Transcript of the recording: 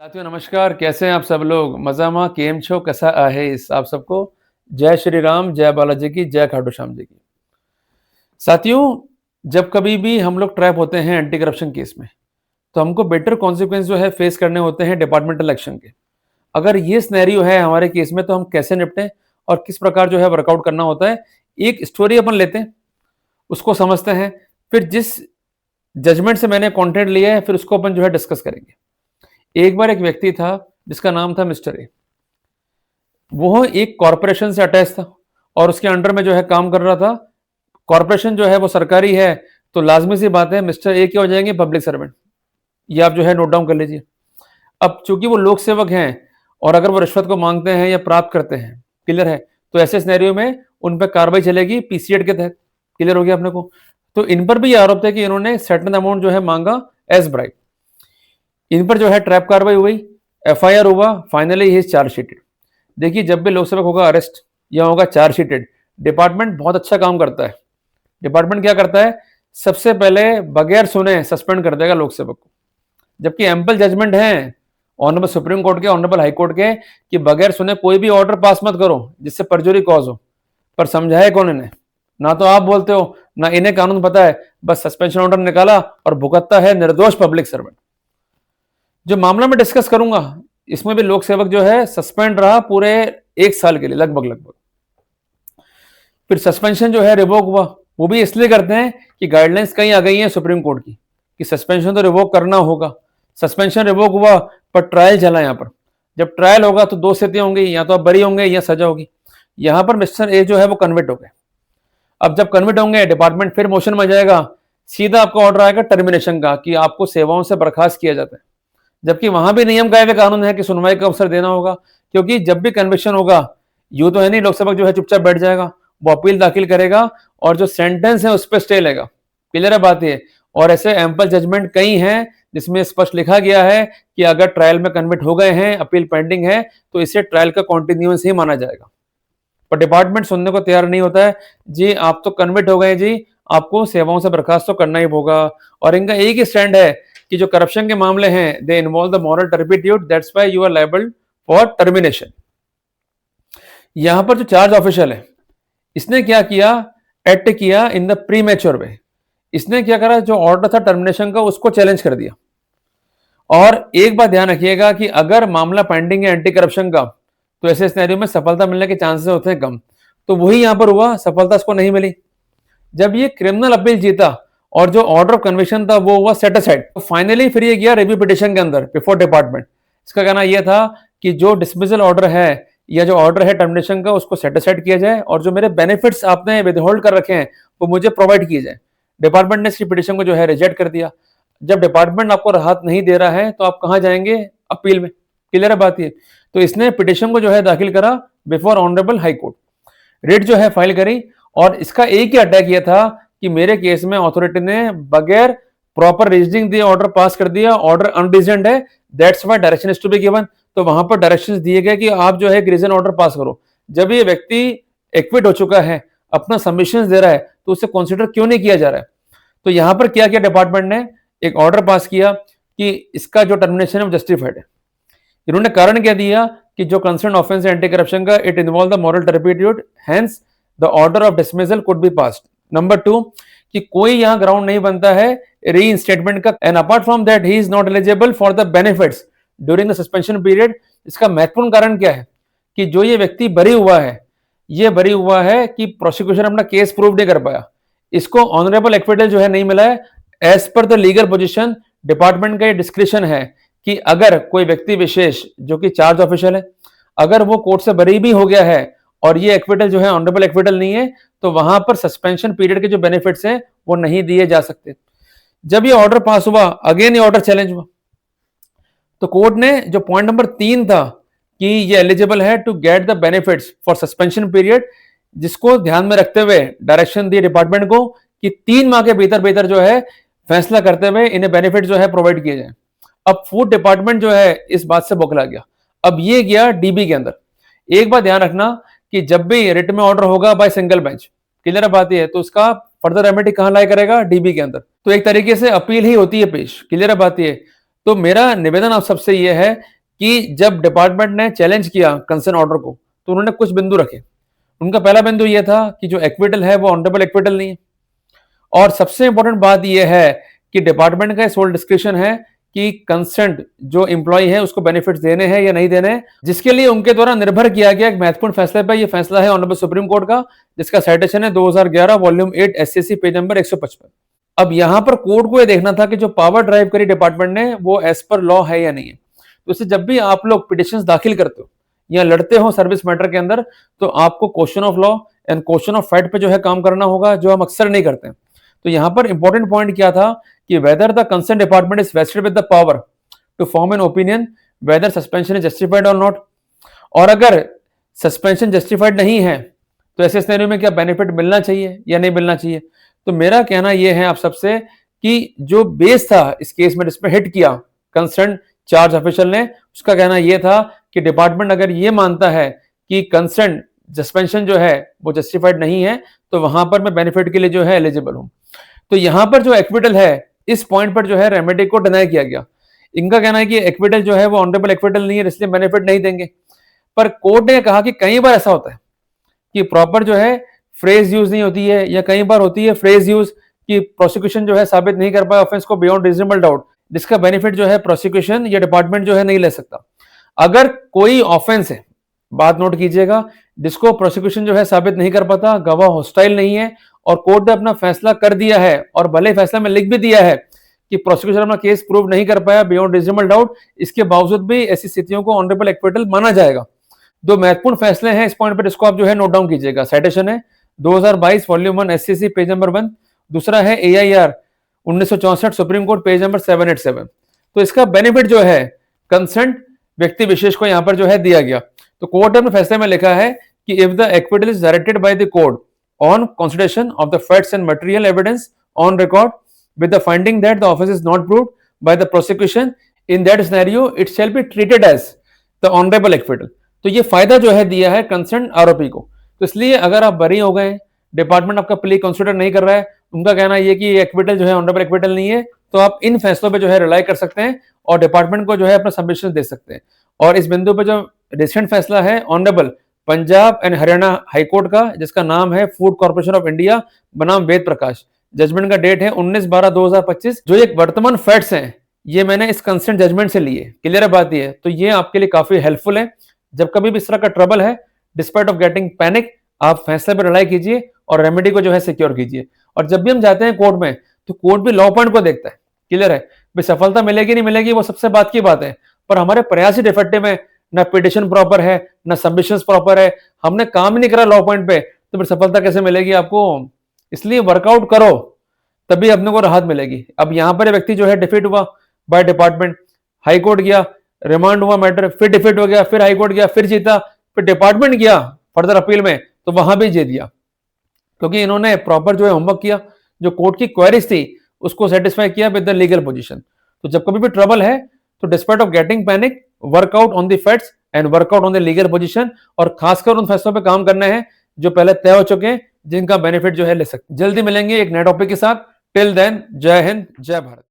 साथियों नमस्कार, कैसे हैं आप सब लोग? मजामा केम छो कैसा आहे इस आप सबको? जय श्री राम, जय बालाजी की, जय खाटू श्याम जी की। साथियों, जब कभी भी हम लोग ट्रैप होते हैं एंटी करप्शन केस में, तो हमको बेटर कॉन्सिक्वेंस जो है फेस करने होते हैं डिपार्टमेंटल एक्शन के। अगर ये सिनेरियो है हमारे केस में, तो हम कैसे निपटें और किस प्रकार जो है वर्कआउट करना होता है, एक स्टोरी अपन लेते हैं, उसको समझते हैं, फिर जिस जजमेंट से मैंने कंटेंट लिया है, फिर उसको अपन जो है डिस्कस करेंगे। एक बार एक व्यक्ति था जिसका नाम था मिस्टर ए। वो एक कॉरपोरेशन से अटैच था और उसके अंडर में जो है काम कर रहा था। कॉरपोरेशन जो है वो सरकारी है, तो लाजमी सी बात है मिस्टर ए क्या हो जाएंगे, पब्लिक सर्वेंट। ये आप जो है नोट डाउन कर लीजिए। अब चूंकि वो लोक सेवक हैं और अगर वो रिश्वत को मांगते हैं या प्राप्त करते हैं, क्लियर है, तो ऐसे सिनेरियो में उन पर कार्रवाई चलेगी पीसी एक्ट के तहत। क्लियर हो गया अपने को? तो इन पर भी आरोप है कि इन्होंने सर्टेन अमाउंट जो है मांगा एज ब्राइब। इन पर जो है ट्रैप कार्रवाई हुई, एफआईआर हुआ, फाइनली ही इज चार्जशीटेड। देखिए, जब भी लोक सेवक होगा अरेस्ट या होगा चार्जशीटेड, डिपार्टमेंट बहुत अच्छा काम करता है। डिपार्टमेंट क्या करता है, सबसे पहले बगैर सुने सस्पेंड कर देगा लोक सेवक को। जबकि एम्पल जजमेंट है ऑनरेबल सुप्रीम कोर्ट के, ऑनरेबल हाई कोर्ट के, कि बगैर सुने कोई भी ऑर्डर पास मत करो जिससे परजुरी कॉज हो। पर समझाए कौन इन्हें? ना तो आप बोलते हो, ना इन्हें कानून पता है, बस सस्पेंशन ऑर्डर निकाला और भुगतता है निर्दोष पब्लिक सर्वेंट। जो मामला मैं डिस्कस करूंगा, इसमें भी लोक सेवक जो है सस्पेंड रहा पूरे 1 साल के लिए लगभग। फिर सस्पेंशन जो है रिवोक हुआ। वो भी इसलिए करते हैं कि गाइडलाइंस कहीं आ गई है सुप्रीम कोर्ट की कि सस्पेंशन तो रिवोक करना होगा। सस्पेंशन रिवोक हुआ, पर ट्रायल चला यहां पर। जब ट्रायल होगा तो दो स्थितियां होंगी, या तो आप बरी होंगे या सजा होगी। यहां पर मिस्टर ए जो है वो कन्विट हो गए। अब जब कन्विट होंगे, डिपार्टमेंट फिर मोशन में जाएगा, सीधा आपको ऑर्डर आएगा टर्मिनेशन का कि आपको सेवाओं से बर्खास्त किया जाता है। जबकि वहां भी नियम कायदे कानून है कि सुनवाई का अवसर देना होगा, क्योंकि जब भी कन्विक्शन होगा, यूं तो है नहीं लोक सेवक जो है चुपचाप बैठ जाएगा, वो अपील दाखिल करेगा और जो सेंटेंस है उस पर स्टे लेगा। क्लियर है बात ये? और ऐसे एम्पल जजमेंट कई हैं जिसमें स्पष्ट लिखा गया है कि अगर ट्रायल में कन्विट हो गए हैं, अपील पेंडिंग है, तो इसे ट्रायल का कॉन्टिन्यूएंस ही माना जाएगा। पर डिपार्टमेंट सुनने को तैयार नहीं होता है। जी आप तो कन्विट हो गए जी, आपको सेवाओं से बर्खास्त तो करना ही होगा। और इनका एक ही स्टैंड है कि जो करप्शन के मामले हैं, they involve the moral turpitude, that's why you are liable for termination. यहां पर जो चार्ज ऑफिशियल है, इसने क्या किया, एक्ट किया इन द प्रीमेच्योर वे। इसने क्या करा, जो ऑर्डर था टर्मिनेशन का उसको चैलेंज कर दिया। और एक बात ध्यान रखिएगा कि अगर मामला पेंडिंग है एंटी करप्शन का, तो ऐसे सिनेरियो में सफलता मिलने के चांसेस होते हैं कम। तो वही यहां पर हुआ, सफलता इसको नहीं मिली। जब ये क्रिमिनल अपील जीता और जो ऑर्डर ऑफ कन्विक्शन था वो हुआ सेट असाइड, तो फाइनली फिर ये गया रिव्यू पिटीशन के अंदर बिफोर डिपार्टमेंट। इसका कहना यह था कि जो डिसमिसल ऑर्डर है या जो ऑर्डर है टर्मिनेशन का, उसको सेट असाइड किया जाए और जो मेरे बेनिफिट्स आपने विदहोल्ड कर रखे हैं वो मुझे प्रोवाइड किए जाए। डिपार्टमेंट ने इसकी पिटीशन को जो है रिजेक्ट कर दिया। जब डिपार्टमेंट आपको राहत नहीं दे रहा है तो आप कहां जाएंगे, अपील में। क्लियर है बात ये? तो इसने पिटीशन को जो है दाखिल करा before honourable high court, writ जो है फाइल करी। और इसका एक ही अटैक ये था कि मेरे केस में अथॉरिटी ने बगैर प्रॉपर रीजनिंग दिए ऑर्डर पास कर दिया, ऑर्डर अनरीजनड है, that's why direction is to be given. तो वहां पर डायरेक्शंस दिए गए कि आप जो है रीजन ऑर्डर पास करो। जब ये व्यक्ति एक्विट हो चुका है, अपना सबमिशन दे रहा है, तो उसे कंसीडर क्यों नहीं किया जा रहा है? तो यहां पर क्या किया डिपार्टमेंट ने, एक ऑर्डर पास किया कि इसका जो टर्मिनेशन है वो जस्टिफाइड है। इन्होंने कारण क्या दिया कि जो कंसर्न ऑफेंस है एंटी करप्शन का, it involve the moral turpitude, hence the order of dismissal could be passed. Number 2, कि कोई यहां ग्राउंड नहीं बनता है रीइंस्टेटमेंट का, and apart from that he is not eligible for the benefits during the suspension period. इसका महत्वपूर्ण कारण क्या है कि जो ये व्यक्ति बरी हुआ है, ये बरी हुआ है कि प्रोसिक्यूशन अपना केस प्रूव नहीं कर पाया, इसको ऑनरेबल एक्विटल जो है नहीं मिला है। As per the legal position, department का ये डिस्क्रिप्शन है कि अगर कोई व्यक्ति विशेष जो कि चार्ज ऑफिशियल है, अगर वो कोर्ट से बरी भी हो गया है और ये एक्विटल जो है ऑनरेबल एक्विटल नहीं है, तो वहां पर सस्पेंशन पीरियड के जो बेनिफिट्स हैं वो नहीं दिए जा सकते। जब ये ऑर्डर पास हुआ, अगेन ये ऑर्डर चैलेंज हुआ, तो कोर्ट ने जो पॉइंट नंबर 3 था कि ये एलिजिबल है to get the benefits for suspension period, जिसको ध्यान में रखते हुए डायरेक्शन दी डिपार्टमेंट को कि 3 माह के भीतर जो है फैसला करते हुए इन्हें बेनिफिट जो है प्रोवाइड किए जाए। अब फूड डिपार्टमेंट जो है इस बात से बौखला गया। अब ये गया डीबी के अंदर। एक बात ध्यान रखना कि जब भी रिट में ऑर्डर होगा बाय सिंगल बेंच, क्लियर बात है, तो उसका फर्दर रेमेडी कहां लाई करेगा, डीबी के अंदर। तो एक तरीके से अपील ही होती है पेश। क्लियर बात है? तो मेरा निवेदन आप सबसे ये है कि जब डिपार्टमेंट ने चैलेंज किया कंसर्न ऑर्डर को, तो उन्होंने कुछ बिंदु रखे। उनका पहला बिंदु ये था कि जो एक्विटल है वो ऑनरेबल एक्विटल नहीं है, और सबसे इंपॉर्टेंट बात यह है कि डिपार्टमेंट का सोल डिस्क्रिप्शन है कि कंसर्न जो एम्प्लॉय है उसको बेनिफिट्स देने हैं या नहीं देने हैं, जिसके लिए उनके द्वारा निर्भर किया गया एक महत्वपूर्ण फैसले पर। यह फैसला है ऑनरेबल सुप्रीम कोर्ट का, जिसका साइटेशन है 2011 वॉल्यूम 8 एससीसी पेज नंबर 155। अब यहां पर कोर्ट को यह देखना था कि जो पावर ड्राइव करी डिपार्टमेंट ने वो एज पर लॉ है या नहीं है। तो इससे जब भी आप लोग पिटिशन दाखिल करते हो या लड़ते हो सर्विस मैटर के अंदर, तो आपको question of law and question of fact पे जो है काम करना होगा, जो हम अक्सर नहीं करते हैं। तो यहां पर इंपॉर्टेंट पॉइंट क्या था कि whether the concern department is vested with the power to form an opinion whether suspension is justified और नॉट। और अगर सस्पेंशन जस्टिफाइड नहीं है तो ऐसे सिनेरियो में क्या बेनिफिट मिलना चाहिए या नहीं मिलना चाहिए। तो मेरा कहना यह है आप सबसे कि जो बेस था इस केस में जिसपे हिट किया कंसर्न चार्ज ऑफिशियल ने, उसका कहना यह था कि डिपार्टमेंट अगर यह मानता है कि कंसर्न सस्पेंशन जो है वो जस्टिफाइड नहीं है, तो वहां पर मैं बेनिफिट के लिए जो है एलिजिबल हूं। तो यहां पर जो एक्विटल है इस पॉइंट पर जो है रेमेडी को डिनाई किया गया। इनका कहना है कि एक्विटल जो है वो ऑनरेबल एक्विटल नहीं है, इसलिए बेनिफिट नहीं देंगे। पर कोर्ट ने कहा कि कई बार ऐसा होता है कि प्रॉपर जो है फ्रेज यूज नहीं होती है, या कई बार होती है फ्रेज यूज कि प्रोसिक्यूशन जो है साबित नहीं कर पाया ऑफेंस को बियॉन्ड रीजनेबल डाउट, जिसका बेनिफिट जो है प्रोसिक्यूशन या डिपार्टमेंट जो है नहीं ले सकता। अगर कोई ऑफेंस है, बात नोट कीजिएगा, जिसको प्रोसिक्यूशन जो है साबित नहीं कर पाता, गवाह हॉस्टाइल नहीं है और कोर्ट ने अपना फैसला कर दिया है, और भले फैसला में लिख भी दिया है कि प्रोसिक्यूशन अपना केस प्रूव नहीं कर पाया बियॉन्ड रीजनेबल डाउट, इसके बावजूद भी ऐसी स्थितियों को ऑनरेबल एक्विटल माना जाएगा। दो महत्वपूर्ण फैसले हैं इस पॉइंट पर, इसको आप जो है नोट डाउन कीजिएगा। साइटेशन है 2022 वॉल्यूम 1 एससीसी पेज नंबर 1, दूसरा है AIR 1964 supreme court page number 787। तो इसका बेनिफिट जो है कंसर्न व्यक्ति विशेष को यहां पर जो है दिया गया। तो कोर्ट ने फैसले में लिखा है कि if the acquittal is directed by the court on consideration of the facts and material evidence on record with the finding that the offence is not proved by the prosecution, in that scenario it shall be treated as the honourable acquittal. तो ये फायदा जो है दिया है concern आरोपी को। तो इसलिए अगर आप बरी हो गए, डिपार्टमेंट आपका प्ली कंसिडर नहीं कर रहा है, उनका कहना यह कि एक्विटल जो है ऑनरेबल एक्विटल नहीं है, तो आप इन फैसलों पे जो है रिलाई कर सकते हैं और डिपार्टमेंट को जो है अपना सबमिशन दे सकते हैं। और इस बिंदु पे जो रिसेंट फैसला है honourable Punjab and Haryana high court का, जिसका नाम है फूड कॉर्पोरेशन ऑफ इंडिया बनाम वेद प्रकाश, जजमेंट का डेट है 19/12/2025। जो ये वर्तमान फैक्ट्स हैं ये मैंने इस कंसर्न जजमेंट से लिए, क्लियर है बात ये। तो ये आपके लिए काफी हेल्पफुल है। जब कभी भी इस तरह का ट्रबल है, डिस्पाइट ऑफ गेटिंग पैनिक, आप फैसले पर रिलाई कीजिए और रेमेडी को जो है सिक्योर कीजिए। और जब भी हम जाते हैं कोर्ट में, तो कोर्ट भी लॉ पॉइंट को देखता है, क्लियर है। भाई सफलता मिलेगी नहीं मिलेगी वो सबसे बात की बात है, पर हमारे प्रयास ही डिफेक्टिव है, ना पिटिशन प्रॉपर है, ना सबमिशंस प्रॉपर है, हमने काम ही नहीं करा लॉ पॉइंट पे, तो फिर सफलता कैसे मिलेगी आपको। इसलिए वर्कआउट करो, तभी अपने को राहत मिलेगी। अब यहां पर व्यक्ति जो है डिफीट हुआ बाय डिपार्टमेंट, हाई कोर्ट गया, रिमांड हुआ मैटर, फिर डिफीट हो गया, फिर हाई कोर्ट गया, फिर जीता, फिर डिपार्टमेंट गया फर्दर अपील में, तो वहां भी जीत गया, क्योंकि इन्होंने प्रॉपर जो है होमवर्क किया, जो कोर्ट की क्वेरीज थी उसको सेटिस्फाई किया विद द लीगल पोजीशन। तो जब कभी भी ट्रबल है, तो despite of getting panic, workout on the facts and workout on the legal position, और खासकर उन फैसलों पे काम करना है जो पहले तय हो चुके हैं, जिनका बेनिफिट जो है ले सकते। जल्दी मिलेंगे एक नए टॉपिक के साथ। टिल देन, जय हिंद, जय भारत।